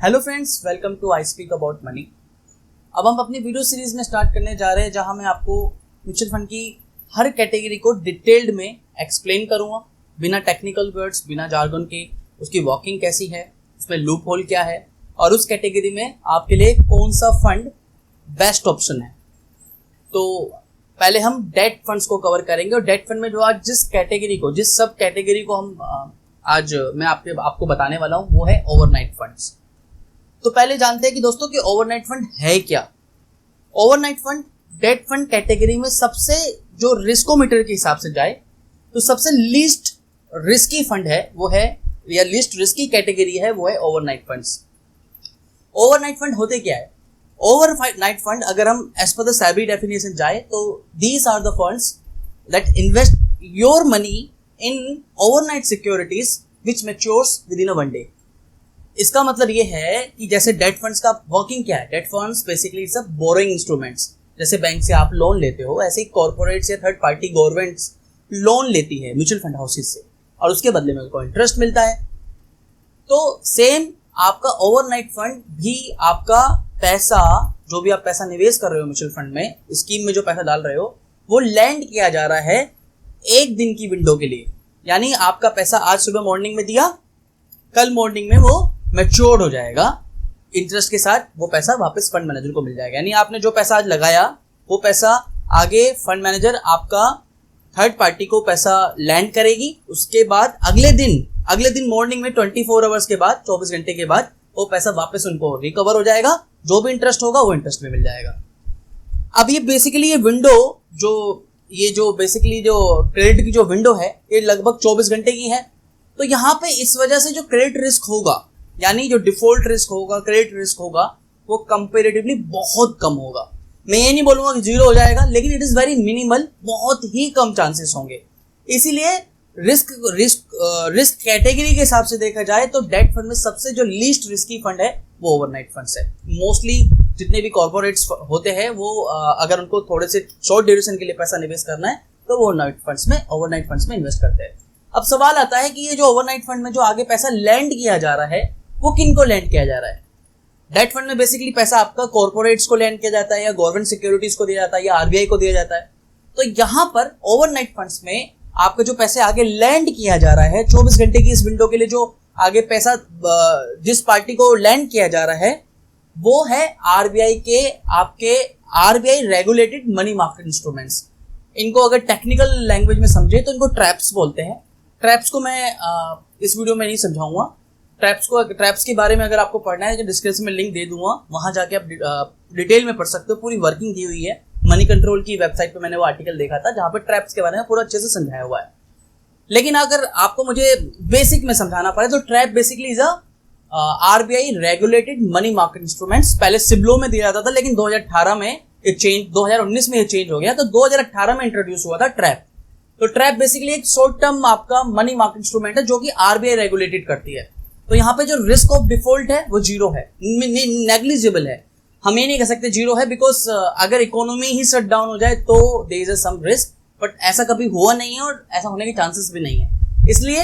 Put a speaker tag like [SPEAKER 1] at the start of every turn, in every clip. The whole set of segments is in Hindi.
[SPEAKER 1] Hello friends, welcome to I speak about money. अब हम अपनी वीडियो सीरीज में स्टार्ट करने जा रहे हैं जहां मैं आपको म्यूचुअल फंड की हर कैटेगरी को डिटेल्ड में एक्सप्लेन करूंगा, बिना टेक्निकल वर्ड्स, बिना जार्गन के। उसकी वर्किंग कैसी है, उसमें लूप होल क्या है और उस कैटेगरी में आपके लिए कौन सा फंड बेस्ट ऑप्शन है। तो पहले हम डेट फंड्स को कवर करेंगे और डेट फंड में जो आज जिस सब कैटेगरी को हम आज मैं आपको बताने वाला हूं वो है ओवरनाइट फंड्स। तो पहले जानते हैं कि दोस्तों कि ओवरनाइट फंड है क्या। Overnight fund debt fund category में सबसे जो रिस्कोमीटर के हिसाब से जाए तो सबसे लीस्ट रिस्की फंड है वो है, या लीस्ट रिस्की कैटेगरी है वो है ओवरनाइट फंड्स। ओवरनाइट फंड होते क्या है? ओवरनाइट फंड अगर हम as per the SEBI definition जाए तो these are the funds that invest your money in overnight securities which matures within a one day. इसका मतलब ये है कि जैसे डेट फंड्स का वर्किंग क्या है। Date funds basically it's a borrowing instruments. जैसे बैंक से आप लोन लेते हो ऐसे ही कॉर्पोरेट्स या थर्ड पार्टी गवर्नमेंट्स लोन लेती है म्यूचुअल फंड हाउसेस से और उसके बदले में उनको इंटरेस्ट मिलता है। तो सेम आपका ओवरनाइट फंड भी आपका पैसा, जो भी आप पैसा निवेश कर रहे हो म्यूचुअल फंड में, स्कीम में जो पैसा डाल रहे हो, वो लैंड किया जा रहा है एक दिन की विंडो के लिए। यानी आपका पैसा आज सुबह मॉर्निंग में दिया, कल मॉर्निंग में वो मैच्योर्ड हो जाएगा इंटरेस्ट के साथ, वो पैसा वापस फंड मैनेजर को मिल जाएगा। यानी आपने जो पैसा आज लगाया वो पैसा आगे फंड मैनेजर आपका थर्ड पार्टी को पैसा लैंड करेगी। उसके बाद अगले दिन मॉर्निंग में 24 आवर्स के बाद, 24 घंटे के बाद वो पैसा वापस उनको रिकवर हो जाएगा। जो भी इंटरेस्ट होगा वो इंटरेस्ट में मिल जाएगा। अब ये बेसिकली ये विंडो जो क्रेडिट की जो विंडो है ये लगभग 24 घंटे की है। तो यहाँ पे इस वजह से जो क्रेडिट रिस्क होगा, यानी जो डिफॉल्ट रिस्क होगा, क्रेडिट रिस्क होगा, वो कंपैरेटिवली बहुत कम होगा। मैं ये नहीं बोलूंगा कि जीरो हो जाएगा, लेकिन इट इज वेरी मिनिमल, बहुत ही कम चांसेस होंगे। इसीलिए रिस्क कैटेगरी के हिसाब से देखा जाए तो डेट फंड में सबसे जो लीस्ट रिस्की फंड है वो ओवरनाइट फंड्स है। मोस्टली जितने भी कॉर्पोरेट्स होते हैं वो अगर उनको थोड़े से शॉर्ट ड्यूरेशन के लिए पैसा निवेश करना है तो वो ओवरनाइट फंड्स में इन्वेस्ट करते हैं। अब सवाल आता है कि ये जो ओवरनाइट फंड में जो आगे पैसा लैंड किया जा रहा है वो किन को लैंड किया जा रहा है? डेट फंड में बेसिकली पैसा आपका कॉर्पोरेट्स को लैंड किया जाता है या गवर्नमेंट सिक्योरिटीज को दिया जाता है या आरबीआई को दिया जाता है। तो यहाँ पर ओवरनाइट फंड्स में आपका जो पैसे आगे लैंड किया जा रहा है 24 घंटे की इस विंडो के लिए, जो आगे पैसा जिस पार्टी को लैंड किया जा रहा है वो है आरबीआई के आपके RBI regulated money market instruments. इनको अगर टेक्निकल लैंग्वेज में समझे तो इनको ट्रैप्स बोलते हैं। ट्रैप्स को मैं इस वीडियो में नहीं समझाऊंगा। ट्रैप्स के बारे में अगर आपको पढ़ना है तो डिस्क्रिप्शन में लिंक दे दूंगा, वहां जाके आप डिटेल में पढ़ सकते हो। पूरी वर्किंग दी हुई है, मनी कंट्रोल की वेबसाइट पे मैंने वो आर्टिकल देखा था जहां पे ट्रैप्स के बारे में पूरा अच्छे से समझाया हुआ है। लेकिन अगर आपको मुझे बेसिक में समझाना पड़े तो trap basically is RBI regulated money market instruments. पहले सिबलो में दिया जाता था, लेकिन 2019 में ये चेंज हो गया। तो 2018 में इंट्रोड्यूस हुआ था ट्रैप। तो ट्रैप बेसिकली एक शॉर्ट टर्म आपका मनी मार्केट इंस्ट्रूमेंट है जो कि आरबीआई रेगुलेटेड करती है। तो यहाँ पे जो रिस्क ऑफ डिफॉल्ट है वो जीरो है, नेग्लिजिबल है। हम ये नहीं कह सकते जीरो है, बिकॉज अगर इकोनॉमी ही शट डाउन हो जाए तो there is some risk, but ऐसा कभी हुआ नहीं है और ऐसा होने के चांसेस भी नहीं है। इसलिए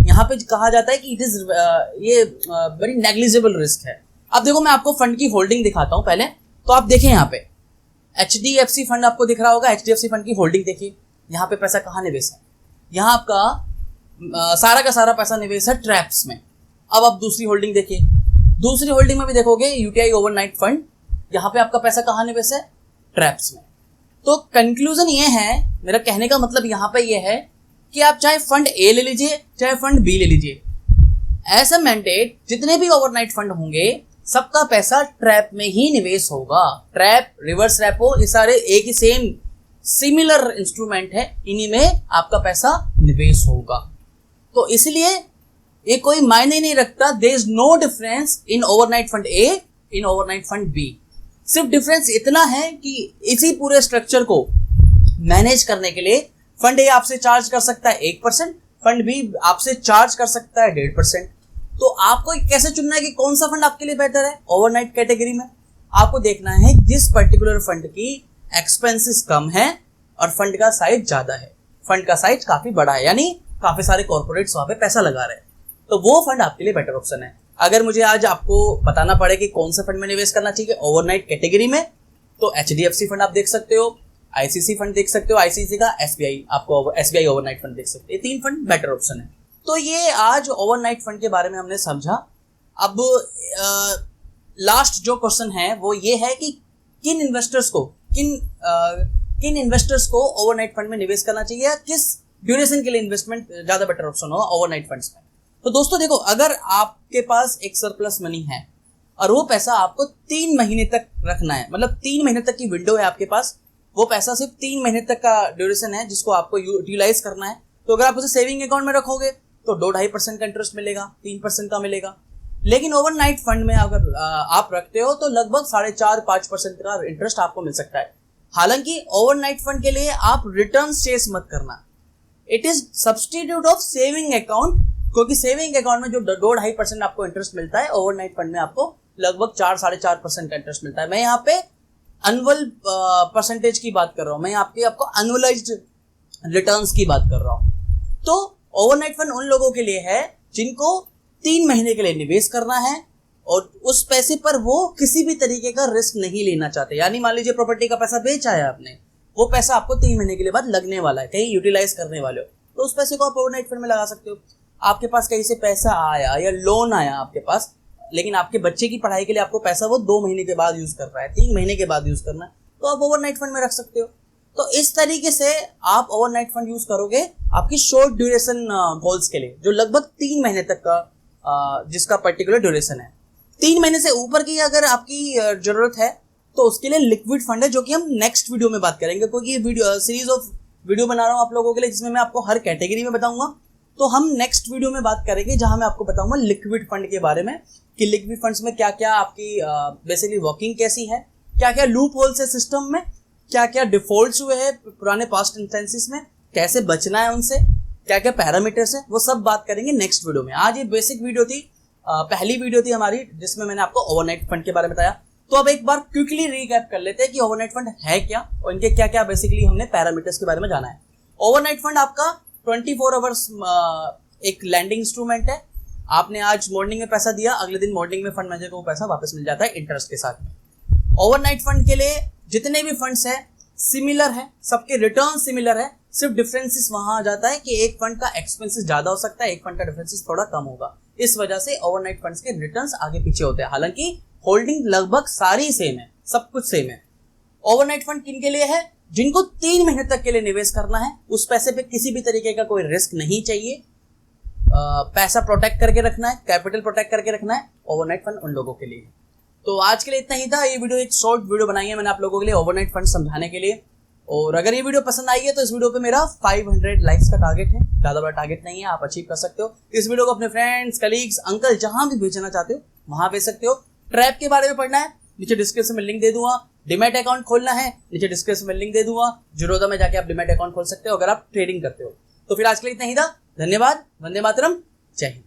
[SPEAKER 1] यहाँ पे कहा जाता है कि इट इज ये वेरी नेग्लिजिबल रिस्क है। अब देखो मैं आपको फंड की होल्डिंग दिखाता हूँ पहले। तो आप देखें यहाँ पे HDFC फंड आपको दिख रहा होगा। HDFC फंड की होल्डिंग देखिए, यहाँ पे पैसा कहाँ निवेश है? यहाँ आपका सारा का सारा पैसा निवेश है ट्रैप्स में। अब आप दूसरी होल्डिंग देखिए, दूसरी होल्डिंग में भी देखोगे यूटीआई ओवरनाइट फंड, यहाँ पे आपका पैसा कहाँ निवेश है? ट्रैप्स में। तो कंक्लूजन ये है, मेरा कहने का मतलब यहाँ पे ये है कि आप चाहे फंड ए ले लीजिए चाहे फंड बी ले लीजिए, ऐसा मैंडेट जितने भी ओवरनाइट फंड होंगे सबका पैसा ट्रैप में ही निवेश होगा। ट्रैप, रिवर्स रेपो, ये सारे एक ही सेम सिमिलर इंस्ट्रूमेंट है, इन्हीं में आपका पैसा निवेश होगा। तो इसलिए ये कोई मायने नहीं रखता, there is no difference in overnight fund A, in overnight fund B. सिर्फ डिफरेंस इतना है कि इसी पूरे स्ट्रक्चर को मैनेज करने के लिए फंड ए आपसे चार्ज कर सकता है 1%, फंड बी आपसे चार्ज कर सकता है 1.5%। तो आपको कैसे चुनना है कि कौन सा फंड आपके लिए बेहतर है? ओवरनाइट कैटेगरी में आपको देखना है जिस पर्टिकुलर फंड की एक्सपेंसेस कम है और फंड का साइज ज्यादा है, फंड का साइज काफी बड़ा है, यानी काफी सारे कॉर्पोरेट्स वहां पे पैसा लगा रहे हैं, तो वो फंड आपके लिए बेटर ऑप्शन है। अगर मुझे आज आपको बताना पड़े कि कौन सा फंड में निवेश करना चाहिए ओवरनाइट कैटेगरी में, तो HDFC फंड आप देख सकते हो, ICICI फंड देख सकते हो, ICICI का SBI, आपको SBI ओवरनाइट फंड देख सकते हो। ये 3 फंड बेटर ऑप्शन है। तो ये आज ओवरनाइट फंड के बारे में हमने समझा। अब लास्ट जो क्वेश्चन है वो ये है कि किन इन्वेस्टर्स को ओवरनाइट फंड में निवेश करना चाहिए या किस ड्यूरेशन के लिए इन्वेस्टमेंट ज्यादा बेटर ऑप्शन होगा ओवरनाइट फंड्स में। तो दोस्तों देखो, अगर आपके पास एक सरप्लस मनी है और वो पैसा आपको 3 महीने तक रखना है, मतलब 3 महीने तक की विंडो है आपके पास, वो पैसा सिर्फ 3 महीने तक का ड्यूरेशन है जिसको आपको यूटिलाइज करना है। तो अगर आप उसे सेविंग अकाउंट में रखोगे तो 2-2.5% का इंटरेस्ट मिलेगा, 3% का मिलेगा। लेकिन ओवरनाइट फंड में अगर आप रखते हो तो लगभग 4.5-5% का इंटरेस्ट आपको मिल सकता है। हालांकि ओवरनाइट फंड के लिए आप रिटर्न चेस मत करना, it is substitute of saving account, क्योंकि सेविंग अकाउंट में जो 2-2.5% आपको इंटरेस्ट मिलता है, ओवरनाइट फंड में आपको लगभग 4-4.5% का इंटरेस्ट मिलता है। मैं यहाँ पे एनुअल परसेंटेज की बात कर रहा हूँ, मैं आपको एनुअलाइज्ड रिटर्न्स की बात कर रहा हूँ। तो ओवरनाइट फंड उन लोगों के लिए है जिनको 3 महीने के लिए निवेश करना है और उस पैसे पर वो किसी भी तरीके का रिस्क नहीं लेना चाहते। यानी मान लीजिए प्रॉपर्टी का पैसा बेचा है आपने, वो पैसा आपको 3 महीने के लिए बाद लगने वाला है, कहीं यूटिलाइज करने वाले हो, तो उस पैसे को आप ओवरनाइट फंड में लगा सकते हो। आपके पास कहीं से पैसा आया या लोन आया आपके पास, लेकिन आपके बच्चे की पढ़ाई के लिए आपको पैसा वो 2 महीने के बाद यूज कर रहा है, 3 महीने के बाद यूज करना है, तो आप ओवरनाइट फंड में रख सकते हो। तो इस तरीके से आप ओवरनाइट फंड यूज करोगे आपकी शॉर्ट ड्यूरेशन गोल्स के लिए, जो लगभग 3 महीने तक का जिसका पर्टिकुलर ड्यूरेशन है। 3 महीने से ऊपर की अगर आपकी जरूरत है तो उसके लिए लिक्विड फंड है, जो कि हम नेक्स्ट वीडियो में बात करेंगे, क्योंकि ये वीडियो सीरीज ऑफ वीडियो बना रहा हूँ आप लोगों के लिए जिसमें मैं आपको हर कैटेगरी में बताऊंगा। तो हम नेक्स्ट वीडियो में बात करेंगे जहां मैं आपको बताऊंगा लिक्विड फंड के बारे में, कि लिक्विड फंड्स में क्या क्या आपकी बेसिकली वर्किंग कैसी है, क्या क्या लूप होल्स है सिस्टम में, क्या क्या डिफॉल्ट्स हुए हैं पुराने पास्ट इंस्टेंसेस में, कैसे बचना है उनसे, क्या क्या पैरामीटर्स है, वो सब बात करेंगे नेक्स्ट वीडियो में। आज ये बेसिक वीडियो थी, पहली वीडियो थी हमारी जिसमें मैंने आपको ओवरनाइट फंड के बारे में बताया। तो अब एक बार क्विकली रीकैप कर लेते हैं कि ओवरनाइट फंड है क्या और इनके क्या क्या बेसिकली हमने पैरामीटर्स के बारे में जाना है। ओवरनाइट फंड आपका 24 आवर्स एक लैंडिंग इंस्ट्रूमेंट है। आपने आज मॉर्निंग में पैसा दिया, अगले दिन मॉर्निंग में फंड मैनेजर को पैसा वापस मिल जाता है इंटरेस्ट के साथ। ओवरनाइट फंड के लिए जितने भी फंड्स है सिमिलर है, सबके रिटर्न सिमिलर है, सिर्फ डिफरेंसेस वहां आ जाता है कि एक फंड का एक्सपेंसेस ज्यादा हो सकता है, एक फंड का डिफरेंसेस थोड़ा कम होगा। इस वजह से ओवरनाइट फंड्स के रिटर्न्स आगे पीछे होते हैं, हालांकि होल्डिंग लगभग सारी सेम है, सब कुछ सेम है। ओवरनाइट फंड किन के लिए है? जिनको 3 महीने तक के लिए निवेश करना है, उस पैसे पे किसी भी तरीके का कोई रिस्क नहीं चाहिए, पैसा प्रोटेक्ट करके रखना है, कैपिटल प्रोटेक्ट करके रखना है, ओवरनाइट फंड उन लोगों के लिए। तो आज के लिए इतना ही था। ये वीडियो एक शॉर्ट वीडियो बनाई है मैंने आप लोगों के लिए ओवरनाइट फंड समझाने के लिए। और अगर ये वीडियो पसंद आई है तो इस वीडियो पे मेरा 500 लाइक्स का टारगेट है, ज्यादा बड़ा टारगेट नहीं है, आप अचीव कर सकते हो। इस वीडियो को अपने फ्रेंड्स, कलीग्स, अंकल जहां भी भेजना चाहते हो वहां भेज सकते हो। ट्रैप के बारे में पढ़ना है, नीचे डिस्क्रिप्शन में लिंक दे दूंगा। डिमैट अकाउंट खोलना है, नीचे डिस्क्रिप्शन में लिंक दे दूंगा। जीरोधा में जाके आप डिमैट अकाउंट खोल सकते हो अगर आप ट्रेडिंग करते हो। तो फिर आज के लिए इतना ही था। धन्यवाद। वंदे मातरम। जय हिंद।